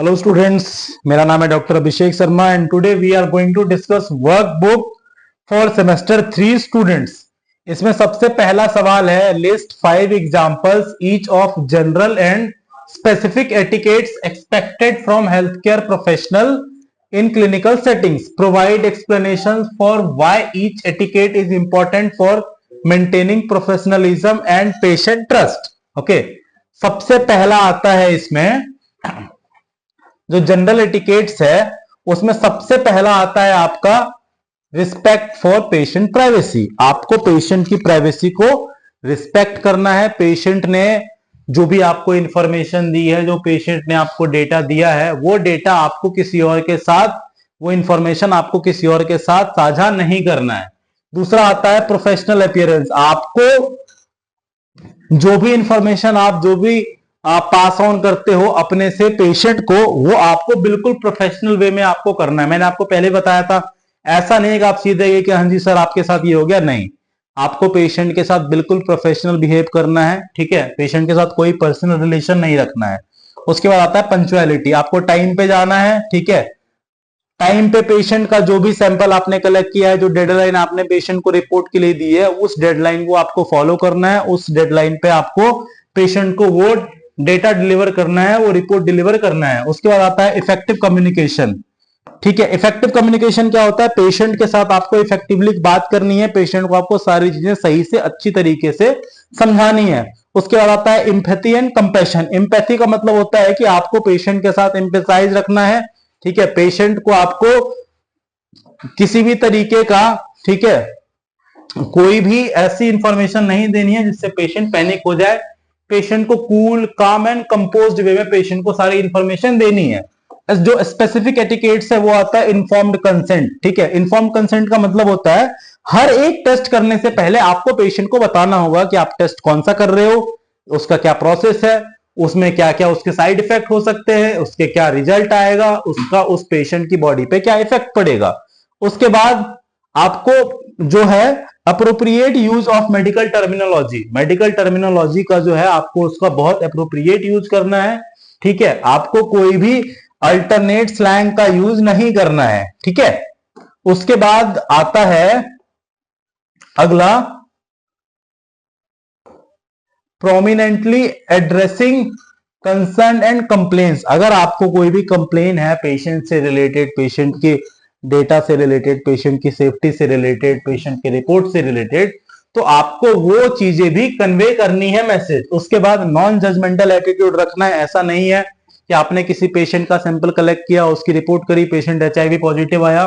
Hello students, मेरा नाम है doctor Abhishek Sharma and today we are going to discuss workbook for semester 3 students. इसमें सबसे पहला सवाल है, list 5 examples each of general and specific etiquettes expected from health care professional in clinical settings, provide explanations for why each etiquette is important for maintaining professionalism and patient trust. Okay, सबसे पहला आता है इसमें जो general etiquettes है, उसमें सबसे पहला आता है आपका रिस्पेक्ट फॉर पेशेंट प्राइवेसी। आपको पेशेंट की प्राइवेसी को रिस्पेक्ट करना है। पेशेंट ने जो भी आपको इंफॉर्मेशन दी है, जो पेशेंट ने आपको डेटा दिया है, वो डेटा आपको किसी और के साथ, वो इंफॉर्मेशन आपको किसी और के साथ साझा नहीं करना है। दूसरा आता है प्रोफेशनल अपीयरेंस। आपको जो भी इंफॉर्मेशन जो भी आप पास ऑन करते हो अपने से पेशेंट को, वो आपको बिल्कुल प्रोफेशनल वे में आपको करना है। मैंने आपको पहले बताया था, ऐसा नहीं है कि आप सीधे ये कि हाँ जी सर आपके साथ ये हो गया, नहीं, आपको पेशेंट के साथ बिल्कुल प्रोफेशनल बिहेव करना है। ठीक है, पेशेंट के साथ कोई पर्सनल रिलेशन नहीं रखना है। उसके बाद आता है पंक्चुअलिटी। आपको टाइम पे जाना है। ठीक है, टाइम पे पेशेंट का जो भी सैंपल आपने कलेक्ट किया है, जो डेडलाइन आपने पेशेंट को रिपोर्ट के लिए दी है, उस डेडलाइन को आपको फॉलो करना है। उस डेडलाइन पे आपको पेशेंट को वो डेटा डिलीवर करना है, वो रिपोर्ट डिलीवर करना है। उसके बाद आता है इफेक्टिव कम्युनिकेशन। ठीक है, इफेक्टिव कम्युनिकेशन क्या होता है? पेशेंट के साथ आपको इफेक्टिवली बात करनी है, पेशेंट को आपको सारी चीजें सही से अच्छी तरीके से समझानी है। उसके बाद आता है एम्पैथी एंड कंपैशन। एम्पैथी का मतलब होता है कि आपको पेशेंट के साथ एम्पैथाइज रखना है। ठीक है, पेशेंट को आपको किसी भी तरीके का, ठीक है, कोई भी ऐसी इंफॉर्मेशन नहीं देनी है जिससे पेशेंट पैनिक हो जाए। पेशेंट को कूल, काम एंड कंपोज्ड वे में पेशेंट को सारी इंफॉर्मेशन देनी है। जो स्पेसिफिक एटिकेट्स है वो आता है इन्फॉर्म्ड कंसेंट। ठीक है, इन्फॉर्म्ड कंसेंट का मतलब होता है हर एक टेस्ट करने से पहले आपको पेशेंट को बताना होगा कि आप टेस्ट कौन सा कर रहे हो, उसका क्या प्रोसेस है, उसमें क्या क्या उसके साइड इफेक्ट हो सकते हैं, उसके क्या रिजल्ट आएगा, उसका उस पेशेंट की बॉडी पे क्या इफेक्ट पड़ेगा। उसके बाद आपको जो है appropriate use of medical terminology. Medical terminology का जो है आपको उसका बहुत अप्रोप्रिएट यूज करना है। ठीक है, आपको कोई भी अल्टरनेट स्लैंग का यूज नहीं करना है। ठीक है, उसके बाद आता है अगला, prominently addressing concern and complains. अगर आपको कोई भी कंप्लेन है पेशेंट से रिलेटेड, पेशेंट के डेटा से रिलेटेड, पेशेंट की सेफ्टी से रिलेटेड, पेशेंट के रिपोर्ट से रिलेटेड, तो आपको वो चीजें भी कन्वे करनी है, मैसेज। उसके बाद नॉन जजमेंटल एटीट्यूड रखना है। ऐसा नहीं है कि आपने किसी पेशेंट का सैंपल कलेक्ट किया, उसकी रिपोर्ट करी, पेशेंट HIV पॉजिटिव आया,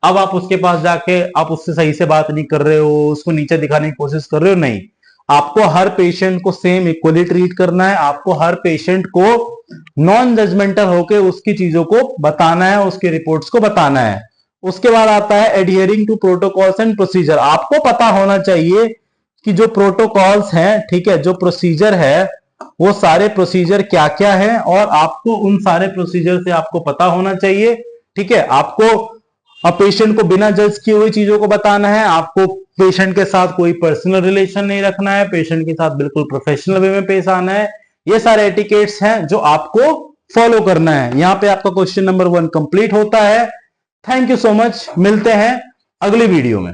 अब आप उसके पास जाके आप उससे सही से बात नहीं कर रहे हो, उसको नीचे दिखाने की कोशिश कर रहे हो। नहीं, आपको हर पेशेंट को सेम इक्वली ट्रीट करना है। आपको हर पेशेंट को नॉन जजमेंटल होकर उसकी चीजों को बताना है, उसके रिपोर्ट्स को बताना है। उसके बाद आता है एडहियरिंग टू प्रोटोकॉल्स एंड प्रोसीजर। आपको पता होना चाहिए कि जो प्रोटोकॉल्स हैं, ठीक है, जो प्रोसीजर है, वो सारे प्रोसीजर क्या क्या है, और आपको उन सारे प्रोसीजर से आपको पता होना चाहिए। ठीक है, आपको अब पेशेंट को बिना जज किए हुई चीजों को बताना है। आपको पेशेंट के साथ कोई पर्सनल रिलेशन नहीं रखना है, पेशेंट के साथ बिल्कुल प्रोफेशनल वे में पेश आना है। ये सारे एटिकेट्स हैं जो आपको फॉलो करना है। यहां पे आपका क्वेश्चन नंबर 1 कंप्लीट होता है। थैंक यू सो मच, मिलते हैं अगली वीडियो में।